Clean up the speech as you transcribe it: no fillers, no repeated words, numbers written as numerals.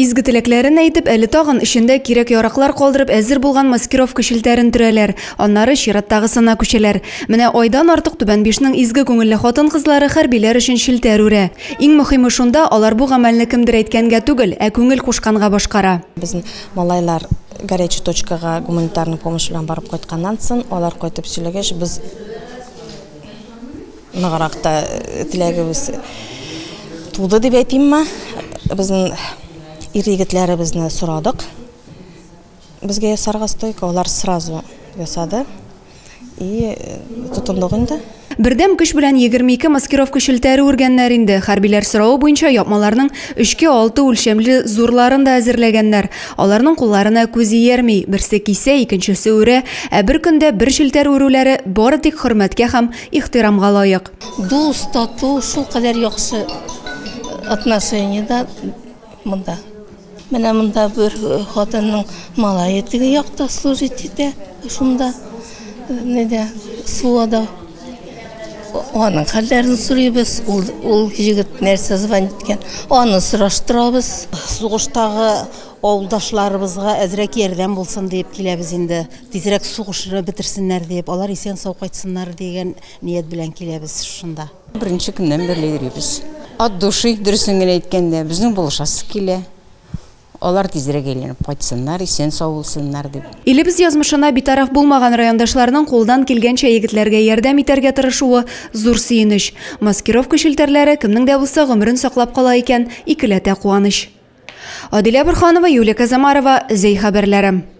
Изге теләкләрен әйтеп, әле тагын эчендә кирәк яраклар калдырып әзер булган маскировка шелтәрен төрәләр. Аннары чираттагысына күчәләр. Менә айдан артык Түбән Бишнең изге күңелле хатын-кызлары хәрбиләр өчен шелтәр үрә. Иң мөһиме шунда, алар бу гамәлне кемдер әйткәнгә түгел, ә күңел кушканга башкара. Безнең малайлар горячий точкага гуманитарный помощь белән барып кайтканнан соң, алар кайтып сөйләгәч, без ныгракта теләгебез туды дип әйтимме. Безнең ир-егетләребезне сорадык. Безгә ясарга стойка, алар сразу ясады. И тотындык инде. Бердәм көч белән 22 маскировка шелтәре үргәннәр инде. Хәрбиләр сорауы буенча япмаларның 3-6 үлчәмле зурларын да әзерләгәннәр. Аларның кулларына күзе ярмый, берсе кисә, икенчесе үрә, ә бер көндә бер шелтәр үрүләре бары тик хөрмәткә һәм ихтирамга лаек. Дус, тату, шул кадәр яхшы отношениедә монда. Менә монда бер хатынның малае теге якта служить итә, шунда неде суада. Аның хәлләрен сорыйбыз, ул җигет нәрсә звонит иткән, аны сораштырабыз. Сугыштагы авылдашларыбызга әзрәк ярдәм булсын дип киләбез инде. Тизрәк сугышны бетерсеннәр дип, алар исән сау кайтсыннар дигән ният белән киләбез шунда. Беренче көннән берле йөрибез. От души дөресен генә әйткәндә, безнең булышасы килә. Алар тизрәк әйләнеп кайтсыннар, исән сау булсыннар дип. Илебез язмышына битараф булмаган райондашларның кулдан килгәнчә егетләргә ярдәм итәргә тырышуы зур сөенеч. Маскировка шелтәрләре кемнең дә булса гомерен саклап кала икән, икеләтә куаныч. Адилә Борханова, Юлия Казамарова, Зей хәбәрләре.